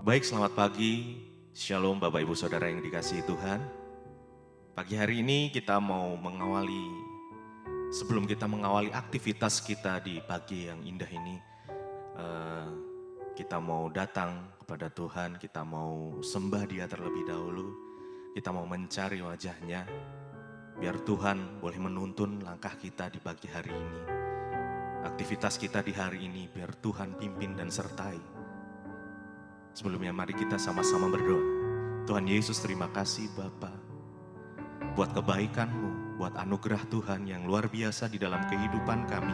Baik, selamat pagi. Shalom Bapak Ibu Saudara yang dikasihi Tuhan. Pagi hari ini sebelum kita mengawali aktivitas kita di pagi yang indah ini, kita mau datang kepada Tuhan, kita mau sembah Dia terlebih dahulu, kita mau mencari wajah-Nya, biar Tuhan boleh menuntun langkah kita di pagi hari ini. Aktivitas kita di hari ini, biar Tuhan pimpin dan sertai. Sebelumnya mari kita sama-sama berdoa. Tuhan Yesus, terima kasih Bapa buat kebaikan-Mu, buat anugerah Tuhan yang luar biasa di dalam kehidupan kami.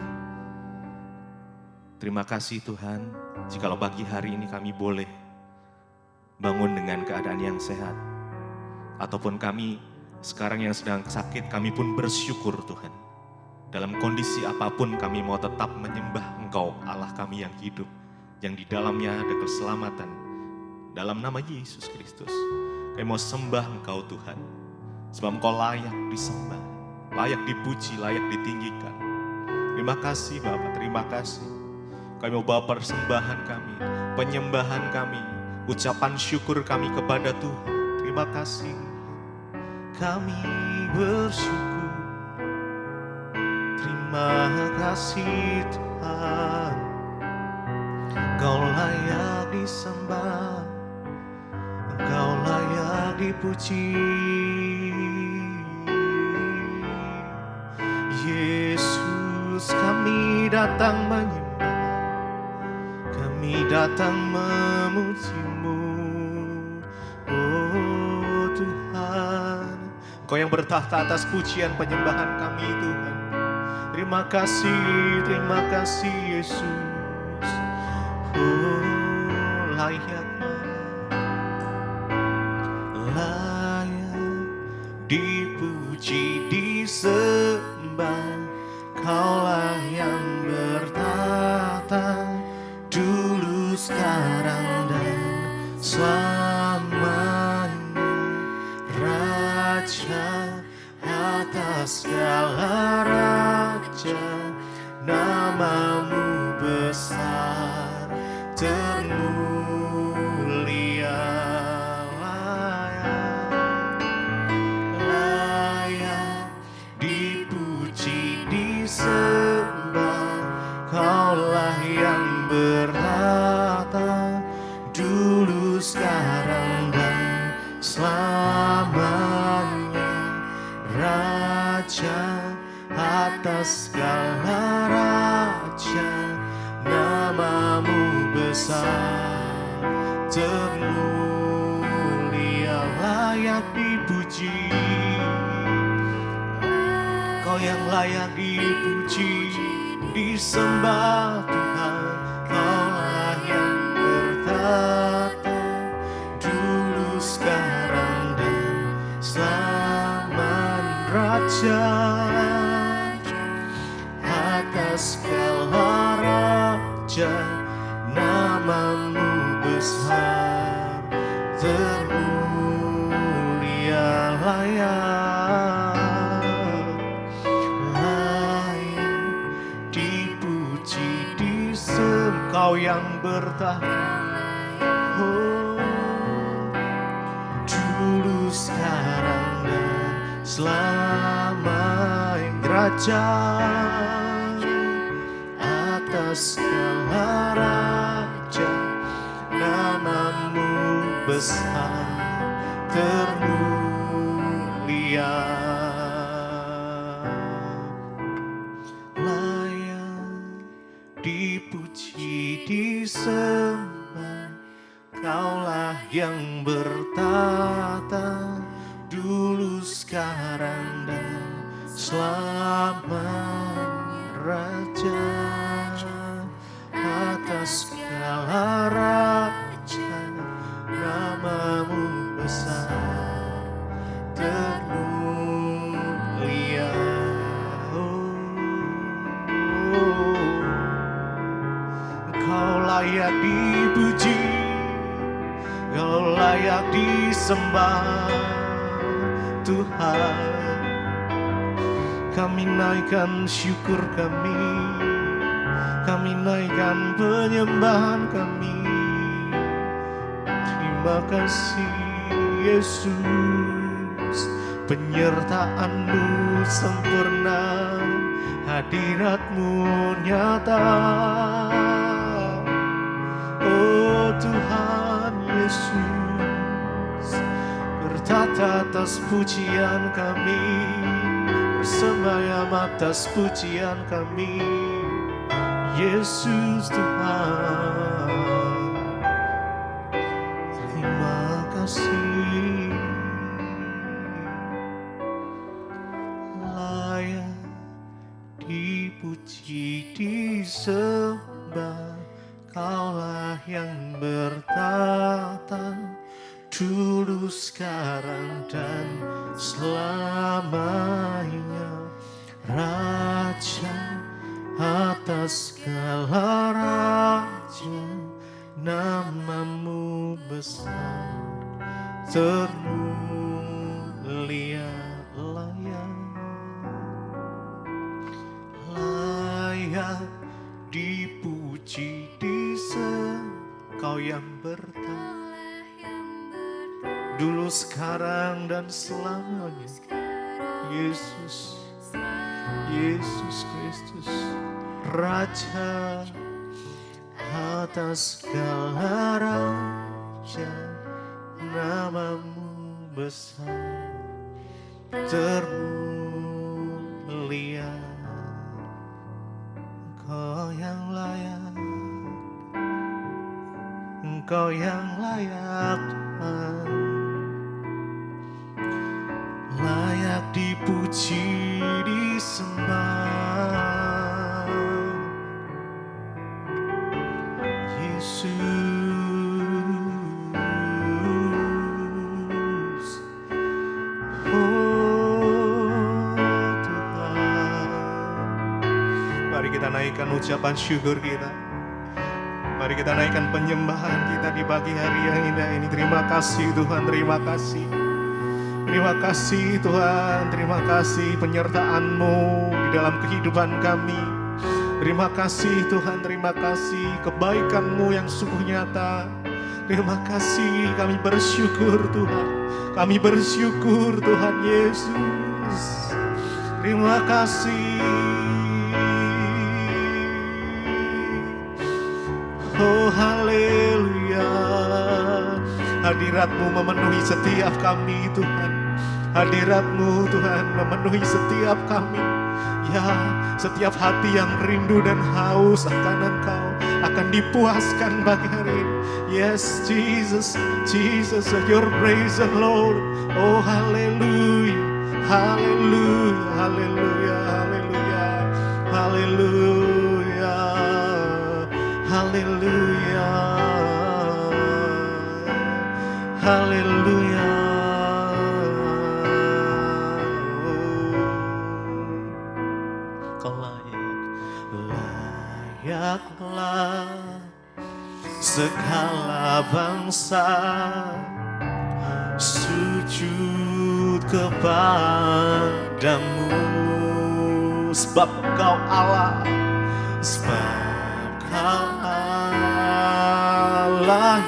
Terima kasih Tuhan, jikalau pagi hari ini kami boleh bangun dengan keadaan yang sehat. Ataupun kami sekarang yang sedang sakit, kami pun bersyukur Tuhan. Dalam kondisi apapun kami mau tetap menyembah Engkau, Allah kami yang hidup, yang di dalamnya ada keselamatan. Dalam nama Yesus Kristus, kami mau sembah Engkau Tuhan. Sebab Engkau layak disembah, layak dipuji, layak ditinggikan. Terima kasih Bapa, terima kasih. Kami mau bawa persembahan kami, penyembahan kami, ucapan syukur kami kepada Tuhan. Terima kasih. Kami bersyukur. Terima kasih Tuhan. Engkau layak disembah, Engkau layak dipuji. Yesus, kami datang menyembah, kami datang memuji-Mu. Oh Tuhan, Engkau yang bertahta atas pujian penyembahan kami Tuhan. Terima kasih Yesus. Oh layak dipuji, disembah, Kaulah yang bertahta dulu, sekarang, dan selamanya. Raja atas segala raja, nama-Mu besar termulia. Kaulah yang bertahta dulu, sekarang, dan selamanya. Raja atas segala raja, nama-Mu besar termulia, layak dipuji. Kau yang layak dipuji, disembah Tuhan. Kaulah yang bertahta dulu, sekarang, dan selamanya. Raja atas segala raja, nama-Mu besar termulia, layak dipuji, disembah. Kau yang bertahta, oh, dulu, sekarang, dan selamanya. Raja atas segala raja, nama-Mu besar termulia. Dipuji, disembah, Kaulah yang bertahta dulu, sekarang, dan selamanya. Raja atas segala raja, nama-Mu besar termulia. Kau layak dipuji, Kau layak disembah Tuhan. Kami naikkan syukur kami, kami naikkan penyembahan kami. Terima kasih Yesus, penyertaan-Mu sempurna, hadirat-Mu nyata. Oh Tuhan Yesus, bertata atas pujian kami, bersemayam atas pujian kami. Yesus Tuhan, terima kasih. Layak dipuji, disembah, Kaulah yang bertata dulu, sekarang, dan selamanya. Raja atas segala raja, nama-Mu besar, termulia, layak dipuji, Kau yang bertata dulu, sekarang, dan selamanya. Yesus, Yesus Kristus, Raja atas segala raja, nama-Mu besar, termulia. Engkau yang layak, Engkau yang layak Tuhan, layak dipuji, disembah. Yesus, oh Tuhan. Mari kita naikkan ucapan syukur kita. Mari kita naikkan penyembahan kita di pagi hari yang indah ini. Terima kasih Tuhan, terima kasih. Terima kasih Tuhan, terima kasih penyertaan-Mu di dalam kehidupan kami. Terima kasih Tuhan, terima kasih kebaikan-Mu yang sungguh nyata. Terima kasih, kami bersyukur Tuhan. Kami bersyukur Tuhan Yesus. Terima kasih. Oh haleluya, hadirat-Mu memenuhi setiap kami Tuhan. Hadirat-Mu Tuhan memenuhi setiap kami. Ya, setiap hati yang rindu dan haus akan Engkau akan dipuaskan pagi hari ini. Yes Jesus, Jesus, your praise and Lord. Oh haleluya, haleluya, haleluya, haleluya, haleluya, haleluya, haleluya. Kau layaklah segala bangsa sujud kepadamu, sebab Kau Allah, sebab Kau Allah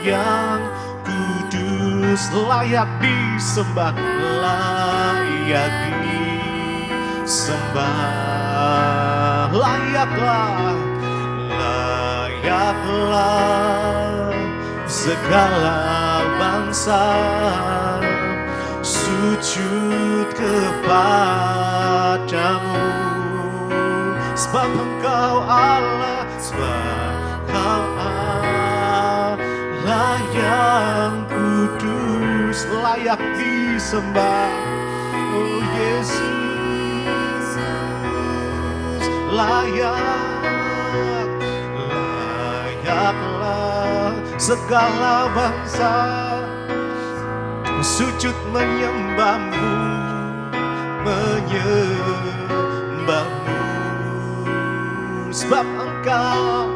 yang kudus, layak disembah, layak disembah, layaklah, layaklah segala bangsa sujud kepadamu, sebab Engkau Allah, sebab Kau Allah yang kudus, layak disembah. Oh Yesus, layaklah segala bangsa sujud menyembah-Mu, menyembah-Mu, sebab Engkau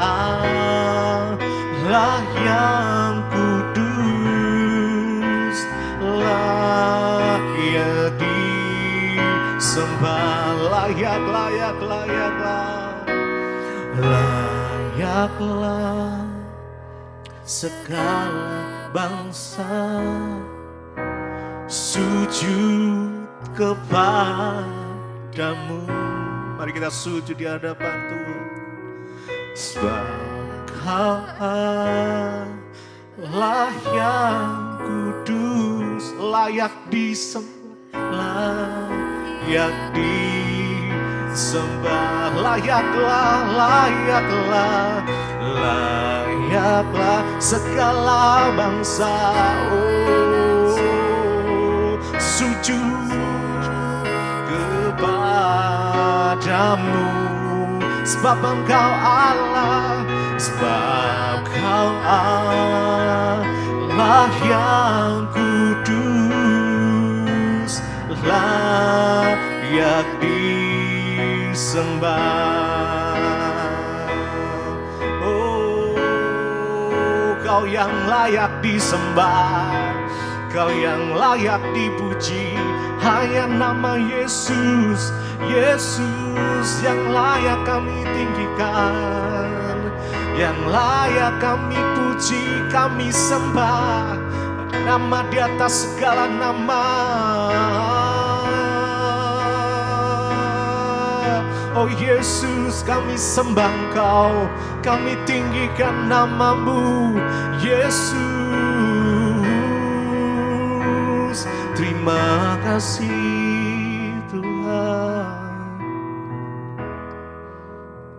Allah yang kudus, layak disembah, layaklah segala bangsa sujud kepadamu. Mari kita sujud di hadapan Tuhan. Sebab Kau Allah yang kudus, layak disembah, layak disembah, layaklah segala bangsa. Oh, sujud kepadamu. Sebab Engkau Allah, sebab Kau Allah yang kudus, layak disembah. Oh, Kau yang layak disembah, Kau yang layak dipuji, hanya nama Yesus, Yesus yang layak kami tinggikan, yang layak kami puji, kami sembah, nama di atas segala nama. Oh Yesus, kami sembah Engkau, kami tinggikan namamu, Yesus. Terima kasih Tuhan,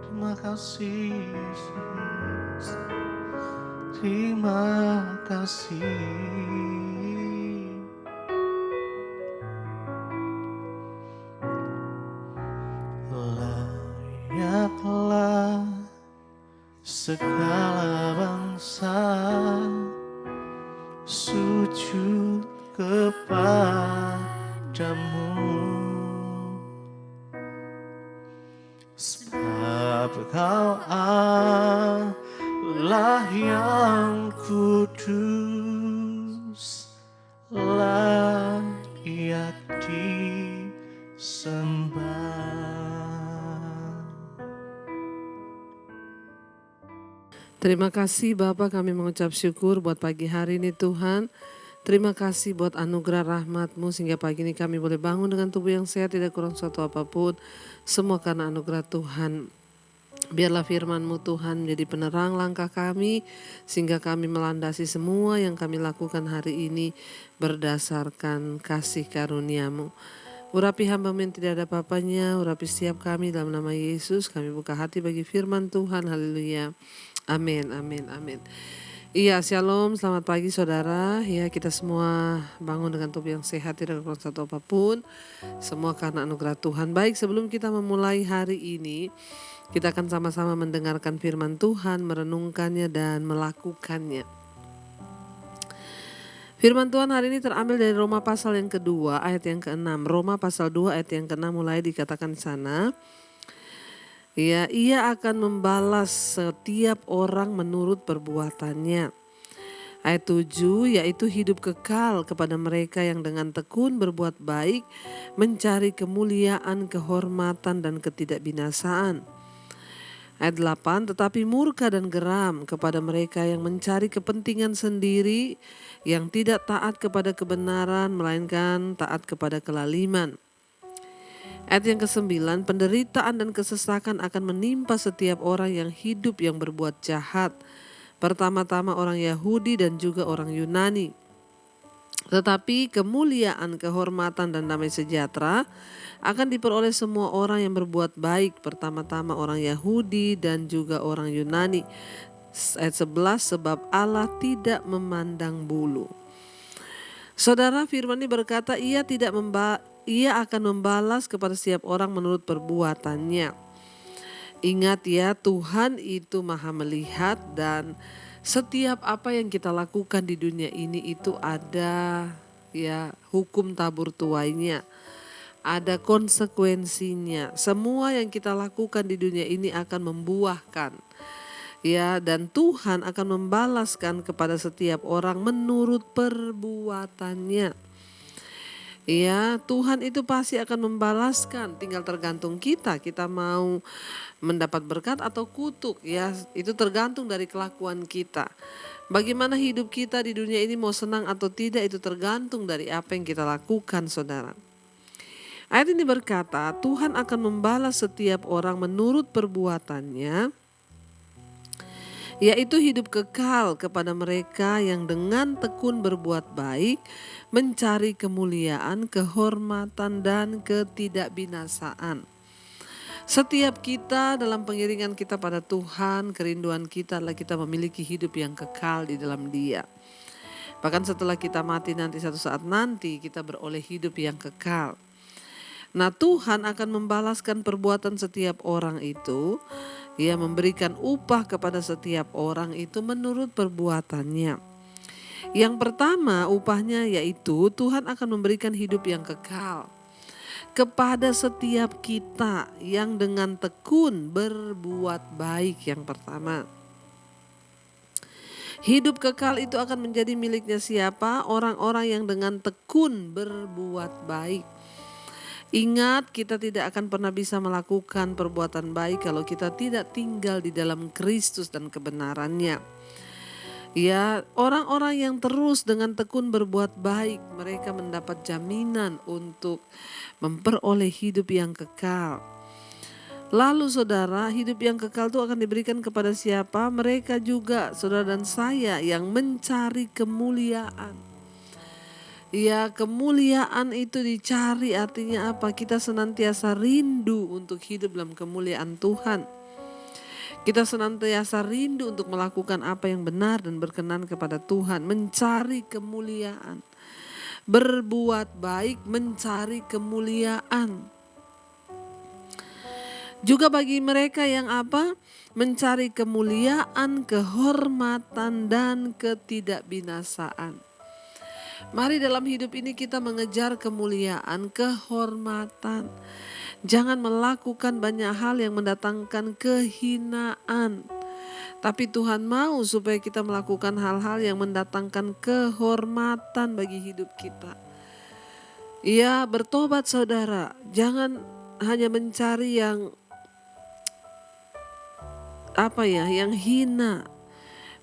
terima kasih Yesus, terima kasih. Layaklah segala bangsa sujud kepadamu. Sebab Kau Allah yang kudus, layak disembah. Terima kasih Bapa, kami mengucap syukur buat pagi hari ini Tuhan. Terima kasih buat anugerah rahmat-Mu sehingga pagi ini kami boleh bangun dengan tubuh yang sehat, tidak kurang suatu apapun. Semua karena anugerah Tuhan. Biarlah firman-Mu Tuhan menjadi penerang langkah kami sehingga kami melandasi semua yang kami lakukan hari ini berdasarkan kasih karunia-Mu. Urapi hamba-Mu yang tidak ada apa-apanya, urapi setiap kami dalam nama Yesus. Kami buka hati bagi firman Tuhan, haleluya. Amin, amin, amin. Iya, shalom, selamat pagi saudara. Ya, kita semua bangun dengan tubuh yang sehat, tidak kurang satu apapun. Semua karena anugerah Tuhan. Baik, sebelum kita memulai hari ini, kita akan sama-sama mendengarkan firman Tuhan, merenungkannya dan melakukannya. Firman Tuhan hari ini terambil dari Roma pasal yang kedua, ayat yang ke-6. Roma pasal 2 ayat yang ke-6 mulai dikatakan di sana. Ya, ia akan membalas setiap orang menurut perbuatannya. Ayat 7, yaitu hidup kekal kepada mereka yang dengan tekun berbuat baik, mencari kemuliaan, kehormatan, dan ketidakbinasaan. Ayat 8, tetapi murka dan geram kepada mereka yang mencari kepentingan sendiri, yang tidak taat kepada kebenaran, melainkan taat kepada kelaliman. Ayat yang ke-9, penderitaan dan kesesakan akan menimpa setiap orang yang hidup yang berbuat jahat. Pertama-tama orang Yahudi dan juga orang Yunani. Tetapi kemuliaan, kehormatan dan damai sejahtera akan diperoleh semua orang yang berbuat baik. Pertama-tama orang Yahudi dan juga orang Yunani. Ayat 11, sebab Allah tidak memandang bulu. Saudara, firman ini berkata ia akan membalas kepada setiap orang menurut perbuatannya. Ingat ya, Tuhan itu maha melihat dan setiap apa yang kita lakukan di dunia ini itu ada ya hukum tabur tuainya. Ada konsekuensinya. Semua yang kita lakukan di dunia ini akan membuahkan. Ya, dan Tuhan akan membalaskan kepada setiap orang menurut perbuatannya. Ya, Tuhan itu pasti akan membalaskan, tinggal tergantung kita. Kita mau mendapat berkat atau kutuk, ya, itu tergantung dari kelakuan kita. Bagaimana hidup kita di dunia ini, mau senang atau tidak, itu tergantung dari apa yang kita lakukan, saudara. Ayat ini berkata, Tuhan akan membalas setiap orang menurut perbuatannya, yaitu hidup kekal kepada mereka yang dengan tekun berbuat baik, mencari kemuliaan, kehormatan, dan ketidakbinasaan. Setiap kita dalam pengiringan kita pada Tuhan, kerinduan kita adalah kita memiliki hidup yang kekal di dalam Dia. Bahkan setelah kita mati nanti, satu saat nanti kita beroleh hidup yang kekal. Nah, Tuhan akan membalaskan perbuatan setiap orang itu. Ia memberikan upah kepada setiap orang itu menurut perbuatannya. Yang pertama, upahnya yaitu Tuhan akan memberikan hidup yang kekal kepada setiap kita yang dengan tekun berbuat baik. Yang pertama, hidup kekal itu akan menjadi miliknya siapa? Orang-orang yang dengan tekun berbuat baik. Ingat, kita tidak akan pernah bisa melakukan perbuatan baik kalau kita tidak tinggal di dalam Kristus dan kebenarannya. Ya, orang-orang yang terus dengan tekun berbuat baik, mereka mendapat jaminan untuk memperoleh hidup yang kekal. Lalu saudara, hidup yang kekal itu akan diberikan kepada siapa? Mereka juga, saudara dan saya, yang mencari kemuliaan. Ya, kemuliaan itu dicari, artinya apa? Kita senantiasa rindu untuk hidup dalam kemuliaan Tuhan. Kita senantiasa rindu untuk melakukan apa yang benar dan berkenan kepada Tuhan, mencari kemuliaan. Berbuat baik, mencari kemuliaan. Juga bagi mereka yang apa? Mencari kemuliaan, kehormatan, dan ketidakbinasaan. Mari dalam hidup ini kita mengejar kemuliaan, kehormatan. Jangan melakukan banyak hal yang mendatangkan kehinaan. Tapi Tuhan mau supaya kita melakukan hal-hal yang mendatangkan kehormatan bagi hidup kita. Ya, bertobat saudara. Jangan hanya mencari yang yang hina.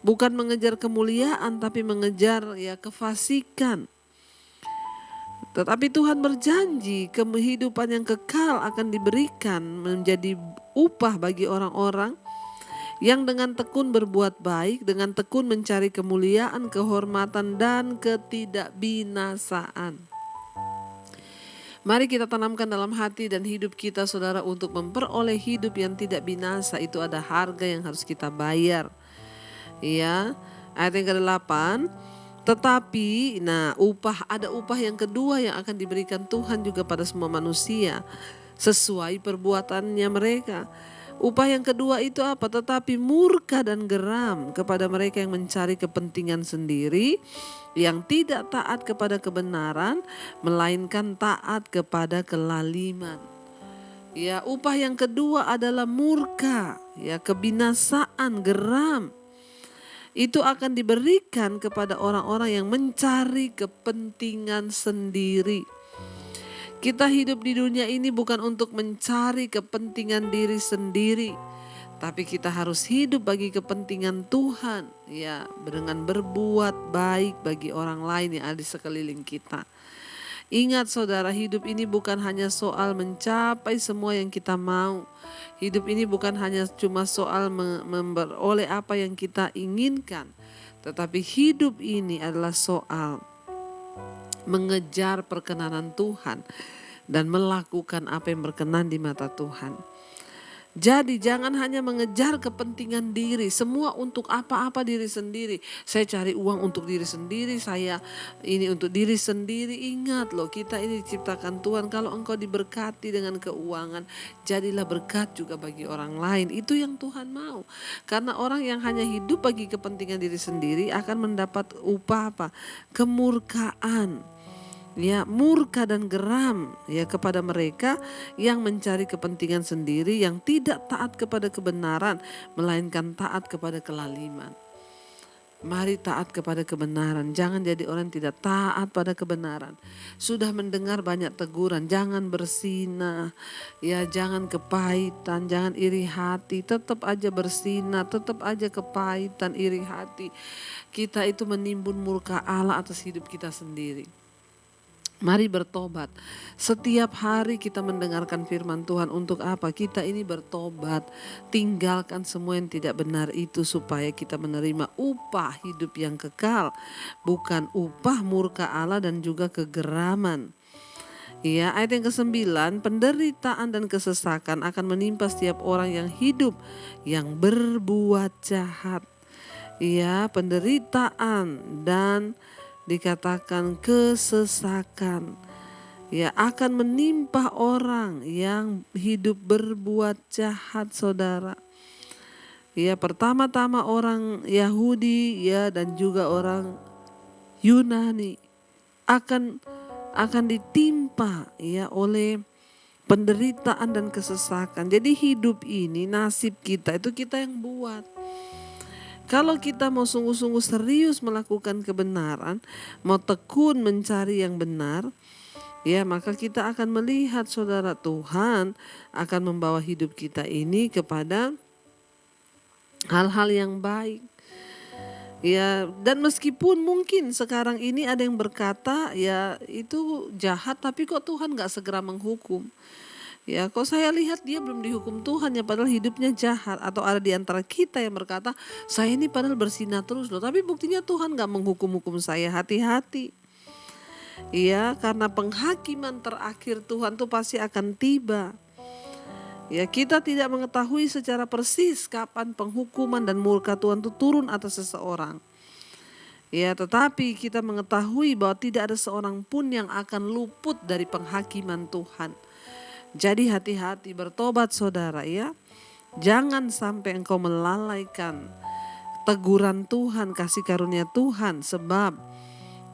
Bukan mengejar kemuliaan, tapi mengejar kefasikan. Tetapi Tuhan berjanji kehidupan yang kekal akan diberikan menjadi upah bagi orang-orang yang dengan tekun berbuat baik, dengan tekun mencari kemuliaan, kehormatan, dan ketidakbinasaan. Mari kita tanamkan dalam hati dan hidup kita, saudara, untuk memperoleh hidup yang tidak binasa. Itu ada harga yang harus kita bayar. Ya, ayat yang ke-8, tetapi ada upah yang kedua yang akan diberikan Tuhan juga pada semua manusia sesuai perbuatannya mereka. Upah yang kedua itu apa? Tetapi murka dan geram kepada mereka yang mencari kepentingan sendiri, yang tidak taat kepada kebenaran, melainkan taat kepada kelaliman. Ya, upah yang kedua adalah murka, ya, kebinasaan, geram. Itu akan diberikan kepada orang-orang yang mencari kepentingan sendiri. Kita hidup di dunia ini bukan untuk mencari kepentingan diri sendiri, tapi kita harus hidup bagi kepentingan Tuhan, ya, dengan berbuat baik bagi orang lain yang ada di sekeliling kita. Ingat saudara, hidup ini bukan hanya soal mencapai semua yang kita mau. Hidup ini bukan hanya cuma soal memperoleh apa yang kita inginkan. Tetapi hidup ini adalah soal mengejar perkenanan Tuhan dan melakukan apa yang berkenan di mata Tuhan. Jadi jangan hanya mengejar kepentingan diri, semua untuk apa-apa diri sendiri. Saya cari uang untuk diri sendiri, saya ini untuk diri sendiri. Ingat loh, kita ini diciptakan Tuhan. Kalau engkau diberkati dengan keuangan, jadilah berkat juga bagi orang lain. Itu yang Tuhan mau. Karena orang yang hanya hidup bagi kepentingan diri sendiri akan mendapat upah apa? Kemurkaan. Ya, murka dan geram ya kepada mereka yang mencari kepentingan sendiri, yang tidak taat kepada kebenaran, melainkan taat kepada kelaliman. Mari taat kepada kebenaran. Jangan jadi orang yang tidak taat pada kebenaran. Sudah mendengar banyak teguran. Jangan bersinah. Ya, jangan kepahitan. Jangan iri hati. Tetap aja bersinah. Tetap aja kepahitan, iri hati. Kita itu menimbun murka Allah atas hidup kita sendiri. Mari bertobat. Setiap hari kita mendengarkan firman Tuhan. Untuk apa? Kita ini bertobat. Tinggalkan semua yang tidak benar itu supaya kita menerima upah hidup yang kekal. Bukan upah murka Allah dan juga kegeraman. Ya, ayat yang ke-9, penderitaan dan kesesakan akan menimpa setiap orang yang hidup, yang berbuat jahat. Ya, penderitaan dan dikatakan kesesakan ya akan menimpa orang yang hidup berbuat jahat, saudara. Ya, pertama-tama orang Yahudi ya dan juga orang Yunani akan ditimpa ya oleh penderitaan dan kesesakan. Jadi hidup ini, nasib kita itu kita yang buat. Kalau kita mau sungguh-sungguh serius melakukan kebenaran, mau tekun mencari yang benar, ya maka kita akan melihat, saudara, Tuhan akan membawa hidup kita ini kepada hal-hal yang baik. Ya, dan meskipun mungkin sekarang ini ada yang berkata ya itu jahat, tapi kok Tuhan gak segera menghukum. Ya, kok saya lihat dia belum dihukum Tuhan ya, padahal hidupnya jahat. Atau ada di antara kita yang berkata, saya ini padahal bersinah terus loh, tapi buktinya Tuhan gak menghukum-hukum saya. Hati-hati. Ya, karena penghakiman terakhir Tuhan tuh pasti akan tiba. Ya, kita tidak mengetahui secara persis kapan penghukuman dan murka Tuhan itu turun atas seseorang. Ya, tetapi kita mengetahui bahwa tidak ada seorang pun yang akan luput dari penghakiman Tuhan. Jadi hati-hati, bertobat, saudara, ya. Jangan sampai engkau melalaikan teguran Tuhan, kasih karunia Tuhan, sebab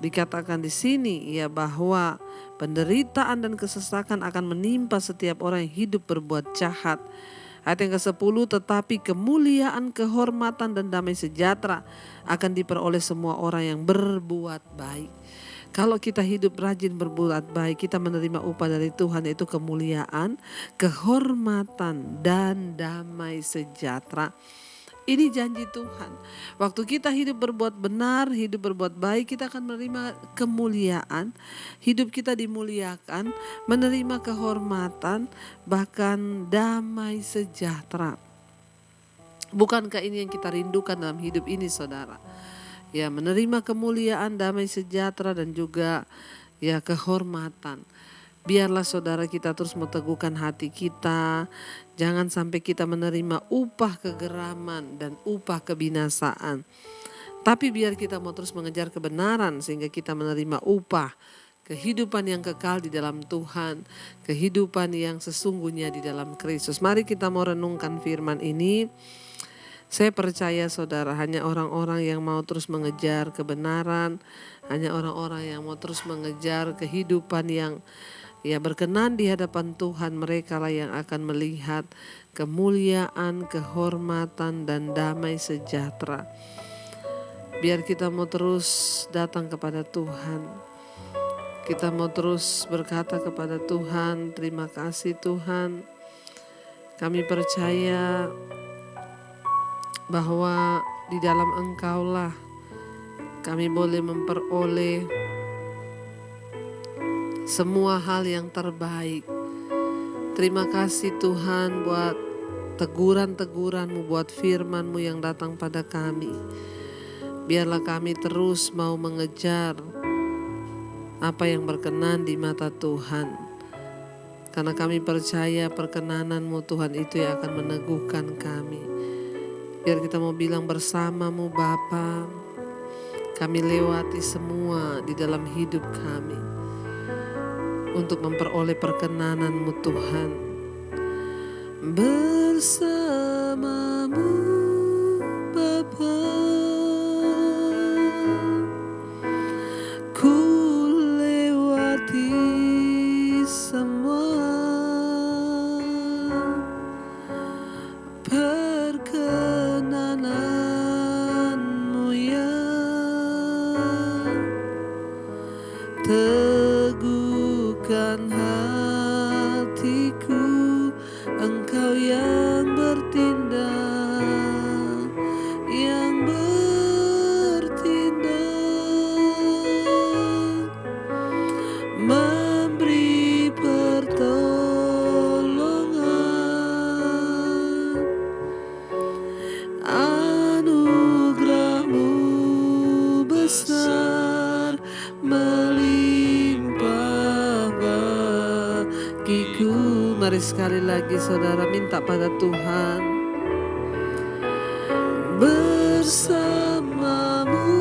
dikatakan di sini ya bahwa penderitaan dan kesesakan akan menimpa setiap orang yang hidup berbuat jahat. Ayat yang ke-10, tetapi kemuliaan, kehormatan dan damai sejahtera akan diperoleh semua orang yang berbuat baik. Kalau kita hidup rajin berbuat baik, kita menerima upah dari Tuhan, yaitu kemuliaan, kehormatan, dan damai sejahtera. Ini janji Tuhan. Waktu kita hidup berbuat benar, hidup berbuat baik, kita akan menerima kemuliaan. Hidup kita dimuliakan, menerima kehormatan, bahkan damai sejahtera. Bukankah ini yang kita rindukan dalam hidup ini, saudara? Ya, menerima kemuliaan, damai sejahtera, dan juga ya kehormatan. Biarlah saudara kita terus meneguhkan hati kita. Jangan sampai kita menerima upah kegeraman dan upah kebinasaan. Tapi biar kita mau terus mengejar kebenaran sehingga kita menerima upah kehidupan yang kekal di dalam Tuhan, kehidupan yang sesungguhnya di dalam Kristus. Mari kita mau renungkan firman ini. Saya percaya, saudara, hanya orang-orang yang mau terus mengejar kebenaran, hanya orang-orang yang mau terus mengejar kehidupan yang ya berkenan di hadapan Tuhan, mereka lah yang akan melihat kemuliaan, kehormatan, dan damai sejahtera. Biar kita mau terus datang kepada Tuhan. Kita mau terus berkata kepada Tuhan, terima kasih Tuhan. Kami percaya bahwa di dalam Engkaulah kami boleh memperoleh semua hal yang terbaik. Terima kasih Tuhan buat teguran-teguran-Mu, buat firman-Mu yang datang pada kami. Biarlah kami terus mau mengejar apa yang berkenan di mata Tuhan. Karena kami percaya perkenanan-Mu Tuhan itu yang akan meneguhkan kami. Biar kita mau bilang bersama-Mu Bapa, kami lewati semua di dalam hidup kami untuk memperoleh perkenanan-Mu Tuhan. Bersama-Mu Bapa, ku lewati semua perkenanan-Mu yang hatiku, Engkau yang bertindak, yang bertindak, memberi pertolongan. Anugerah-Mu besar, melimpah bagiku. Mari sekali lagi saudara minta pada Tuhan. Bersama-Mu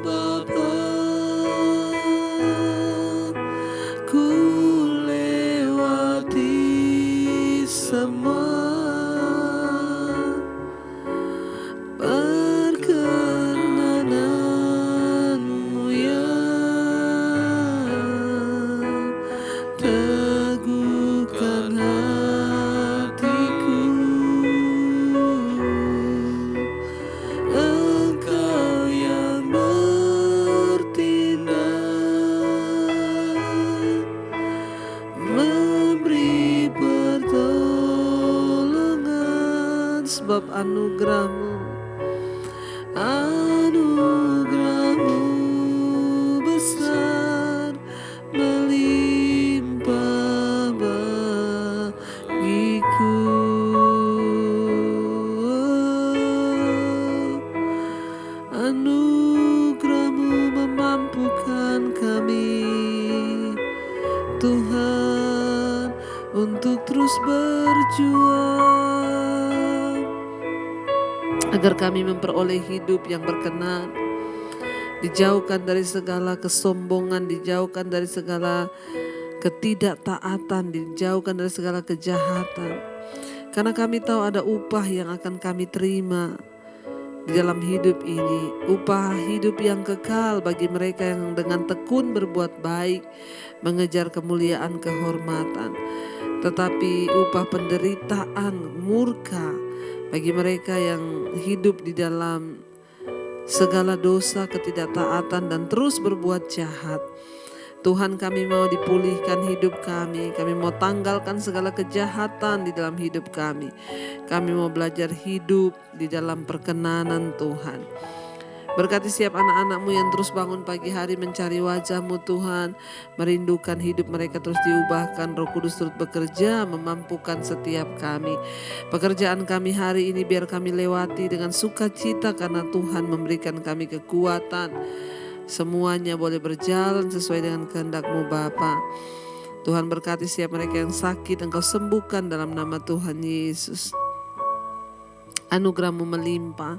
Bapa, ku lewati semua perkenanan-Mu yang teguhkan hatiku. Engkau yang bertindak, memberi pertolongan, sebab anugerah-Mu besar, melimpah bagiku. Anugerah-Mu memampukan kami, Tuhan, untuk terus berjuang, agar kami memperoleh hidup yang berkenan, dijauhkan dari segala kesombongan, dijauhkan dari segala ketidaktaatan, dijauhkan dari segala kejahatan. Karena kami tahu ada upah yang akan kami terima di dalam hidup ini, upah hidup yang kekal bagi mereka yang dengan tekun berbuat baik, mengejar kemuliaan kehormatan. Tetapi upah penderitaan, murka bagi mereka yang hidup di dalam segala dosa, ketidaktaatan, dan terus berbuat jahat. Tuhan, kami mau dipulihkan hidup kami mau tanggalkan segala kejahatan di dalam hidup kami mau belajar hidup di dalam perkenanan Tuhan. Berkati setiap anak-anak-Mu yang terus bangun pagi hari mencari wajah-Mu Tuhan, merindukan hidup mereka terus diubahkan. Roh Kudus turut bekerja memampukan setiap kami. Pekerjaan kami hari ini biar kami lewati dengan sukacita karena Tuhan memberikan kami kekuatan. Semuanya boleh berjalan sesuai dengan kehendak-Mu Bapa. Tuhan berkati setiap mereka yang sakit, Engkau sembuhkan dalam nama Tuhan Yesus. Anugerah-Mu melimpah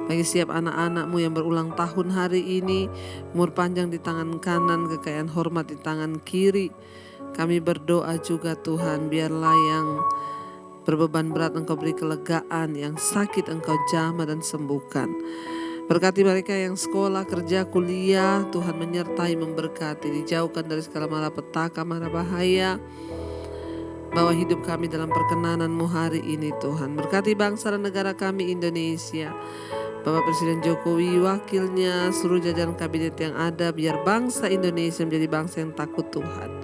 bagi setiap anak-anak-Mu yang berulang tahun hari ini, umur panjang di tangan kanan, kekayaan hormat di tangan kiri. Kami berdoa juga Tuhan, biarlah yang berbeban berat Engkau beri kelegaan, yang sakit Engkau jamah dan sembuhkan. Berkati mereka yang sekolah, kerja, kuliah, Tuhan menyertai, memberkati, dijauhkan dari segala malapetaka, mara bahaya. Bawa hidup kami dalam perkenanan-Mu hari ini Tuhan. Berkati bangsa dan negara kami Indonesia. Bapak Presiden Jokowi, wakilnya, seluruh jajaran kabinet yang ada, biar bangsa Indonesia menjadi bangsa yang takut Tuhan.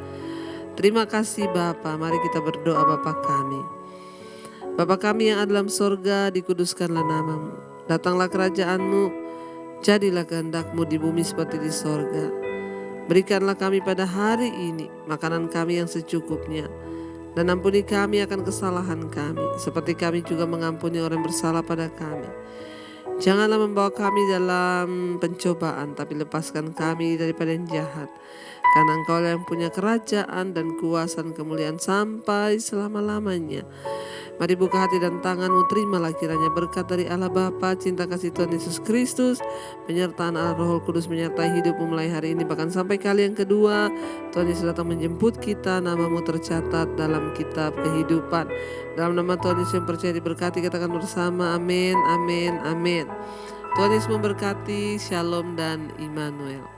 Terima kasih Bapa, mari kita berdoa Bapa kami. Bapa kami yang ada dalam sorga, dikuduskanlah nama-Mu. Datanglah kerajaan-Mu, jadilah kehendak-Mu di bumi seperti di sorga. Berikanlah kami pada hari ini makanan kami yang secukupnya. Dan ampuni kami akan kesalahan kami, seperti kami juga mengampuni orang yang bersalah pada kami. Janganlah membawa kami dalam pencobaan, tapi lepaskan kami daripada yang jahat. Karena Engkau yang punya kerajaan dan kuasa dan kemuliaan sampai selama-lamanya. Mari buka hati dan tangan-Mu, terimalah kiranya berkat dari Allah Bapa, cinta kasih Tuhan Yesus Kristus, penyertaan Allah Roh Kudus menyertai hidupmu mulai hari ini bahkan sampai kali yang kedua. Tuhan Yesus datang menjemput kita, nama-Mu tercatat dalam kitab kehidupan. Dalam nama Tuhan Yesus yang percaya diberkati, katakan bersama amin, amin, amin. Tuhan Yesus memberkati, shalom dan Immanuel.